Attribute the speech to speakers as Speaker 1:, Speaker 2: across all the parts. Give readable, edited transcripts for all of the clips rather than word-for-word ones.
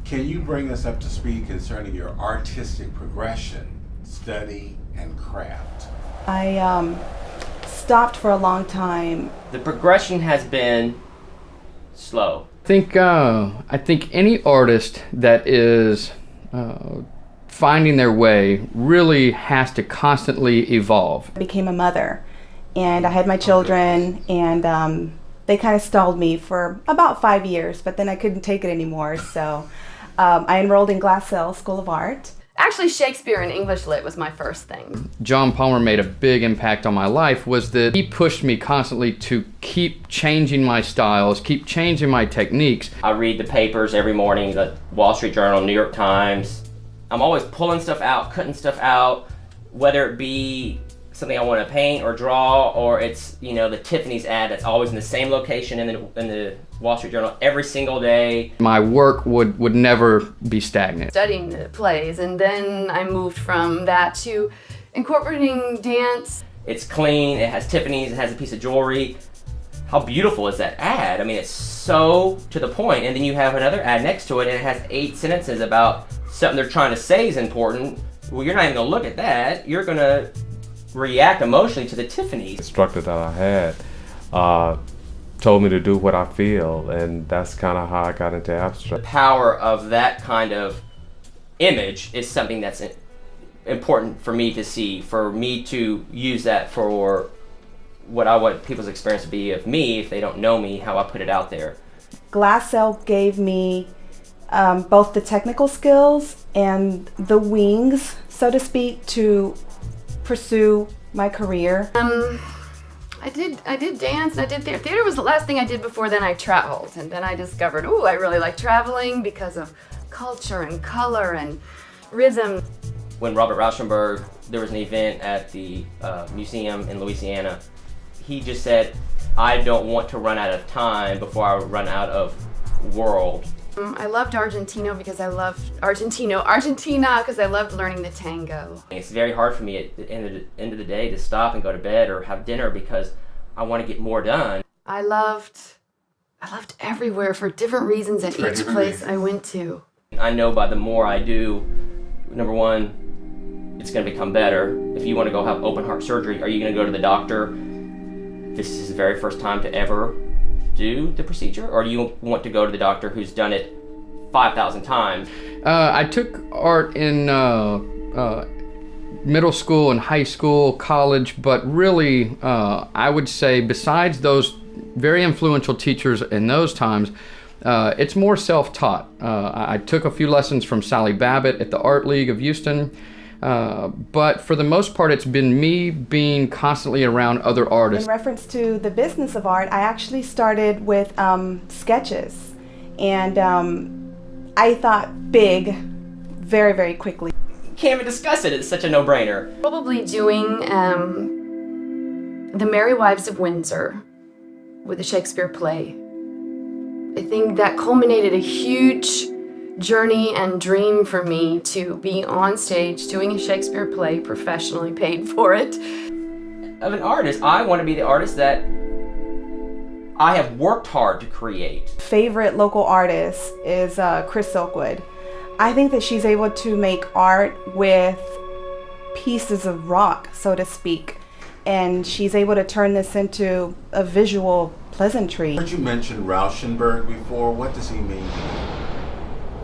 Speaker 1: Can you bring us up to speed concerning your artistic progression, study, and craft?
Speaker 2: I stopped for a long time.
Speaker 3: The progression has been slow.
Speaker 4: I think any artist that is finding their way really has to constantly evolve.
Speaker 2: I became a mother, and I had my children, and they kind of stalled me for about 5 years, but then I couldn't take it anymore, so I enrolled in Glassell School of Art.
Speaker 5: Actually, Shakespeare and English Lit was my first thing.
Speaker 4: John Palmer made a big impact on my life was that he pushed me constantly to keep changing my styles, keep changing my techniques.
Speaker 3: I read the papers every morning, the Wall Street Journal, New York Times. I'm always pulling stuff out, cutting stuff out, whether it be something I want to paint or draw, or it's, you know, the Tiffany's ad that's always in the same location in the Wall Street Journal every single day.
Speaker 4: My work would never be stagnant.
Speaker 5: Studying the plays, and then I moved from that to incorporating dance.
Speaker 3: It's clean, it has Tiffany's, it has a piece of jewelry. How beautiful is that ad? I mean, it's so to the point, and then you have another ad next to it, and it has 8 sentences about something they're trying to say is important. Well, you're not even gonna look at that. You're gonna react emotionally to the Tiffany's.
Speaker 6: The instructor that I had told me to do what I feel, and that's kind of how I got into abstract.
Speaker 3: The power of that kind of image is something that's important for me to see, for me to use that for what I want people's experience to be of me if they don't know me, how I put it out there.
Speaker 2: Glassell gave me both the technical skills and the wings, so to speak, to pursue my career.
Speaker 5: I did dance, and I did theater. Theater was the last thing I did before then I traveled, and then I discovered, I really like traveling because of culture and color and rhythm.
Speaker 3: When Robert Rauschenberg, there was an event at the museum in Louisiana, he just said, I don't want to run out of time before I run out of world.
Speaker 5: I loved Argentina because I loved Argentina because I loved learning the tango.
Speaker 3: It's very hard for me at the end of the day to stop and go to bed or have dinner because I want to get more done.
Speaker 5: I loved everywhere for different reasons at each place I went to.
Speaker 3: I know by the more I do, number one, it's going to become better. If you want to go have open heart surgery, are you going to go to the doctor? This is the very first time to ever do the procedure, or do you want to go to the doctor who's done it 5,000 times?
Speaker 4: I took art in middle school and high school, college, but really I would say besides those very influential teachers in those times, it's more self-taught. I took a few lessons from Sally Babbitt at the Art League of Houston, but for the most part it's been me being constantly around other artists.
Speaker 2: In reference to the business of art, I actually started with sketches, and I thought big very, very quickly.
Speaker 3: Can't even discuss it, it's such a no-brainer.
Speaker 5: Probably doing The Merry Wives of Windsor with a Shakespeare play. I think that culminated a huge journey and dream for me to be on stage doing a Shakespeare play professionally, paid for it.
Speaker 3: Of an artist, I want to be the artist that I have worked hard to create.
Speaker 2: Favorite local artist is Chris Silkwood. I think that she's able to make art with pieces of rock, so to speak, and she's able to turn this into a visual pleasantry.
Speaker 1: Heard you mention Rauschenberg before. What does he mean to you?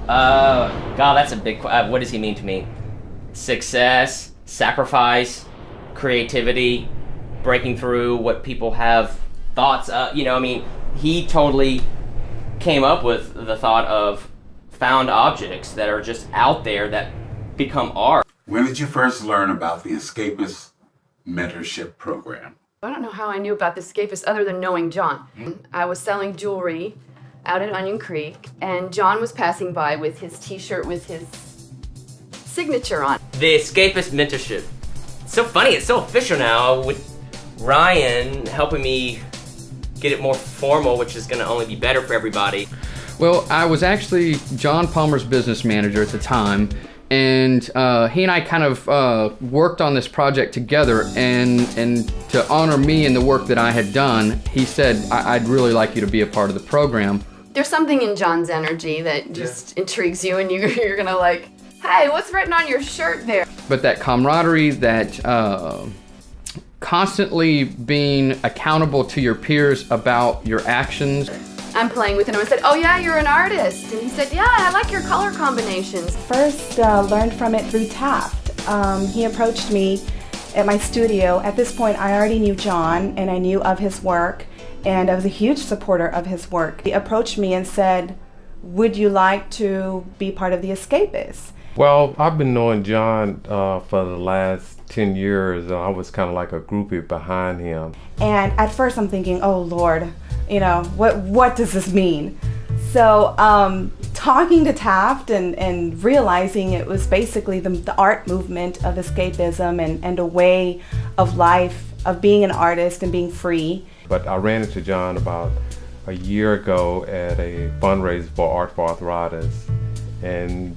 Speaker 3: God, that's a big what does he mean to me? Success, sacrifice, creativity, breaking through what people have thoughts of. He totally came up with the thought of found objects that are just out there that become art.
Speaker 1: When did you first learn about the Escapist Mentorship program?
Speaker 5: I don't know how I knew about the Escapists other than knowing John. I was selling jewelry out at Onion Creek, and John was passing by with his t-shirt with his signature on.
Speaker 3: The Escapist Mentorship. It's so funny, it's so official now with Ryan helping me get it more formal, which is gonna only be better for everybody.
Speaker 4: Well, I was actually John Palmer's business manager at the time, and he and I kind of worked on this project together, and to honor me and the work that I had done, he said, I'd really like you to be a part of the program.
Speaker 5: There's something in John's energy that just intrigues you, and you're gonna like, hey, what's written on your shirt there?
Speaker 4: But that camaraderie, that constantly being accountable to your peers about your actions.
Speaker 5: I'm playing with him. I said, oh yeah, you're an artist. And he said, yeah, I like your color combinations.
Speaker 2: First learned from it through Taft. He approached me at my studio. At this point, I already knew John and I knew of his work, and I was a huge supporter of his work. He approached me and said, would you like to be part of the Escapists?
Speaker 6: Well, I've been knowing John for the last 10 years. I was kind of like a groupie behind him.
Speaker 2: And at first I'm thinking, oh Lord, what does this mean? So talking to Taft and realizing it was basically the art movement of escapism and a way of life, of being an artist and being free.
Speaker 6: But I ran into John about a year ago at a fundraiser for Art for Arthritis, and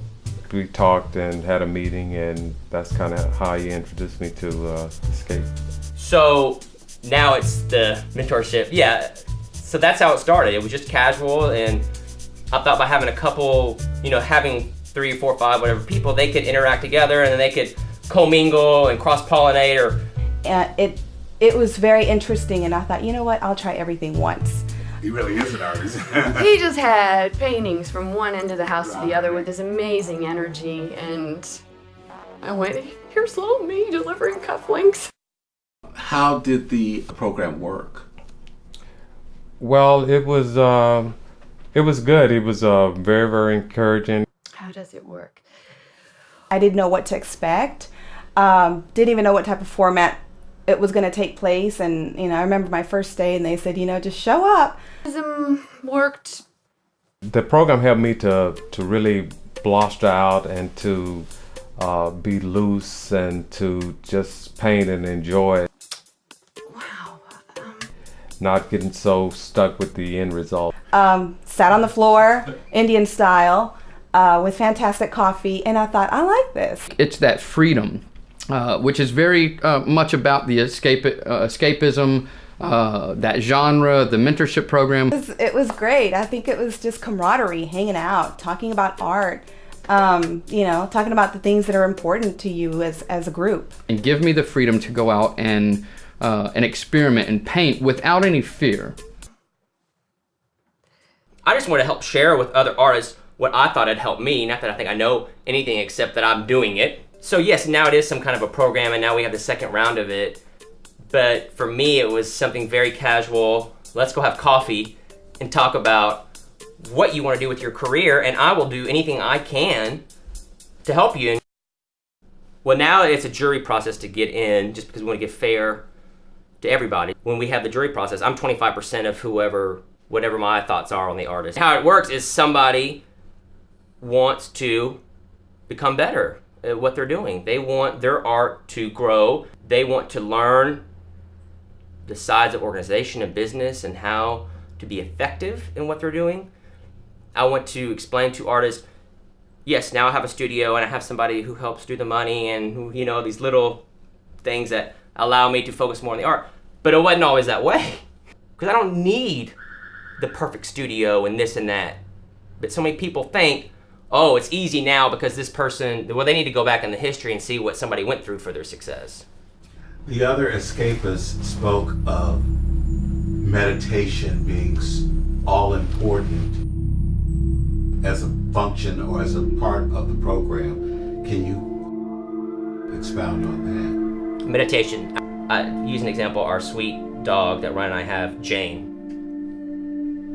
Speaker 6: we talked and had a meeting, and that's kind of how he introduced me to Escape.
Speaker 3: So now it's the mentorship. Yeah, so that's how it started. It was just casual, and I thought by having a couple, having 3 or 4 or 5, whatever people, they could interact together, and then they could commingle and cross-pollinate. Or
Speaker 2: it was very interesting, and I thought, you know what, I'll try everything once.
Speaker 1: He really is an artist.
Speaker 5: He just had paintings from one end of the house to the other with this amazing energy, and I went, here's little me delivering cufflinks.
Speaker 1: How did the program work?
Speaker 6: Well, it was good. It was very, very encouraging.
Speaker 5: How does it work?
Speaker 2: I didn't know what to expect. Didn't even know what type of format it was going to take place, and I remember my first day, and they said, just show up.
Speaker 5: Worked.
Speaker 6: The program helped me to really bluster out and to be loose and to just paint and enjoy it.
Speaker 5: Wow.
Speaker 6: Not getting so stuck with the end result.
Speaker 2: Sat on the floor, Indian style, with fantastic coffee, and I thought, I like this.
Speaker 4: It's that freedom, which is very much about the escapism, that genre, the mentorship program.
Speaker 2: It was great. I think it was just camaraderie, hanging out, talking about art, talking about the things that are important to you as a group.
Speaker 4: And give me the freedom to go out and experiment and paint without any fear.
Speaker 3: I just want to help share with other artists what I thought had helped me. Not that I think I know anything except that I'm doing it. So yes, now it is some kind of a program, and now we have the second round of it. But for me, it was something very casual. Let's go have coffee and talk about what you want to do with your career, and I will do anything I can to help you. Well, now it's a jury process to get in, just because we want to give fair to everybody. When we have the jury process, I'm 25% of whatever my thoughts are on the artist. How it works is somebody wants to become better at what they're doing. They want their art to grow. They want to learn the sides of organization and business and how to be effective in what they're doing. I want to explain to artists, yes, now I have a studio and I have somebody who helps do the money and who, these little things that allow me to focus more on the art. But it wasn't always that way, because I don't need the perfect studio and this and that. But so many people think, oh, it's easy now because this person, they need to go back in the history and see what somebody went through for their success.
Speaker 1: The other escapists spoke of meditation being all important as a function or as a part of the program. Can you expound on that?
Speaker 3: Meditation. I use an example, our sweet dog that Ryan and I have, Jane.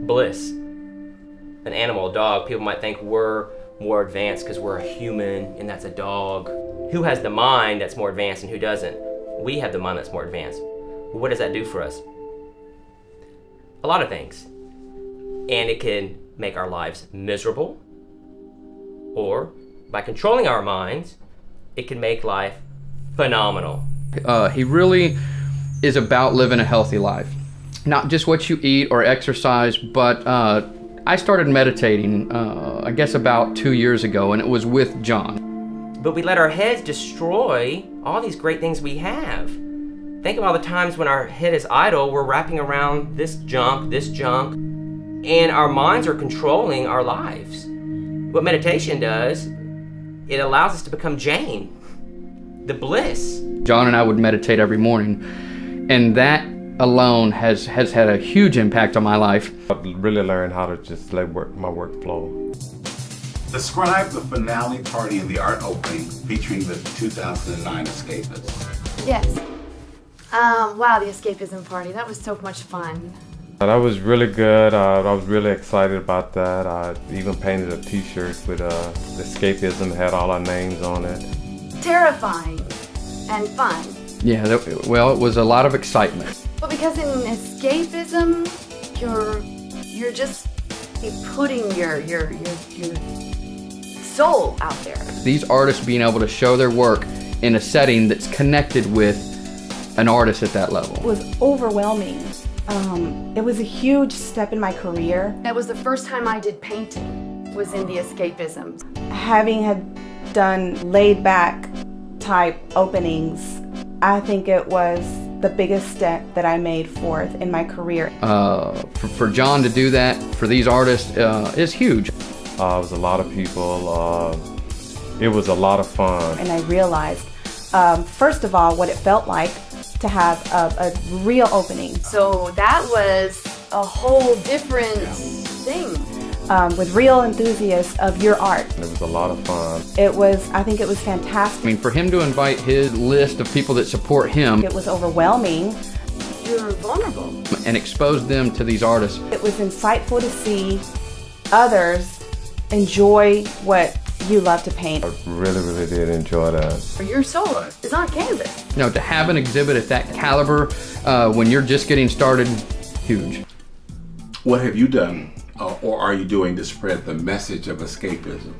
Speaker 3: Bliss. An animal, a dog, people might think we're more advanced because we're a human and that's a dog. Who has the mind that's more advanced and who doesn't? We have the mind that's more advanced. What does that do for us? A lot of things. And it can make our lives miserable, or by controlling our minds, it can make life phenomenal.
Speaker 4: He really is about living a healthy life. Not just what you eat or exercise, but I started meditating, I guess about 2 years ago, and it was with John.
Speaker 3: But we let our heads destroy all these great things we have. Think of all the times when our head is idle, we're wrapping around this junk. and our minds are controlling our lives. What meditation does, it allows us to become Jane, the bliss.
Speaker 4: John and I would meditate every morning, and that alone has had a huge impact on my life.
Speaker 6: I've really learned how to just let my work flow.
Speaker 1: Describe the finale party and the art opening featuring the 2009 Escapists.
Speaker 5: Yes. Wow, the escapism party. That was so much fun.
Speaker 6: That was really good. I was really excited about that. I even painted a t-shirt with Escapism, had all our names on it.
Speaker 5: Terrifying and fun.
Speaker 4: Yeah, it was a lot of excitement.
Speaker 5: But because in escapism, you're just putting your soul out there.
Speaker 4: These artists being able to show their work in a setting that's connected with an artist at that level.
Speaker 2: It was overwhelming. It was a huge step in my career.
Speaker 5: That was the first time I did painting, was in the escapism.
Speaker 2: Having had done laid back type openings, I think it was the biggest step that I made forth in my career.
Speaker 4: For John to do that, for these artists, is huge.
Speaker 6: It was a lot of people. It was a lot of fun.
Speaker 2: And I realized, first of all, what it felt like to have a real opening.
Speaker 5: So that was a whole different thing.
Speaker 2: With real enthusiasts of your art.
Speaker 6: It was a lot of fun.
Speaker 2: I think it was fantastic.
Speaker 4: I mean, for him to invite his list of people that support him
Speaker 2: It was overwhelming.
Speaker 5: You're vulnerable.
Speaker 4: and expose them to these artists,
Speaker 2: It was insightful to see others enjoy what you love to paint.
Speaker 6: I really did enjoy that.
Speaker 5: Your soul is on canvas.
Speaker 4: you know, to have an exhibit at that caliber when you're just getting started, huge.
Speaker 1: What have you done, or are you doing to spread the message of escapism?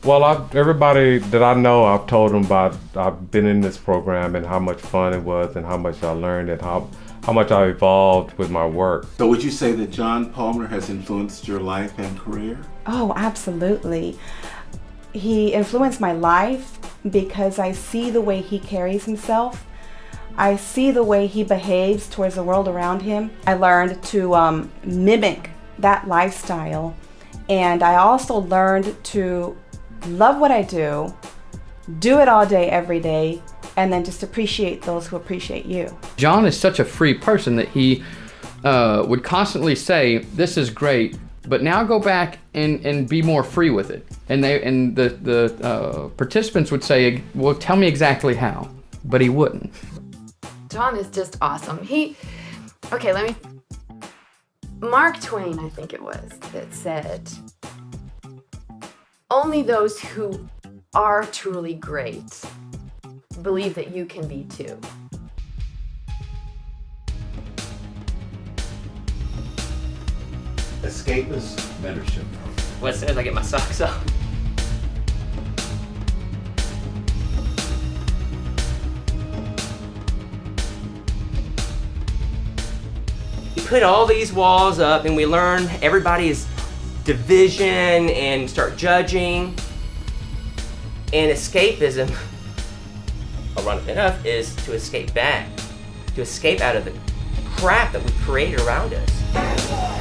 Speaker 6: Well, everybody that I know, I've told them about, I've been in this program and how much fun it was and how much I learned and how much I evolved with my work.
Speaker 1: So would you say that John Palmer has influenced your life and career?
Speaker 2: Oh, absolutely. He influenced my life because I see the way he carries himself. I see the way he behaves towards the world around him. I learned to mimic that lifestyle. And I also learned to love what I do it all day, every day, and then just appreciate those who appreciate you.
Speaker 4: John is such a free person that he would constantly say, "This is great, but now go back and be more free with it." And the participants would say, "Well, tell me exactly how," but he wouldn't.
Speaker 5: John is just awesome. Mark Twain, I think it was, that said, "Only those who are truly great believe that you can be too."
Speaker 1: Escapist Mentorship.
Speaker 3: Well, as soon as I get my socks off. We put all these walls up and we learn everybody's division and start judging. And escapism, ironic enough, is to escape back, to escape out of the crap that we've created around us.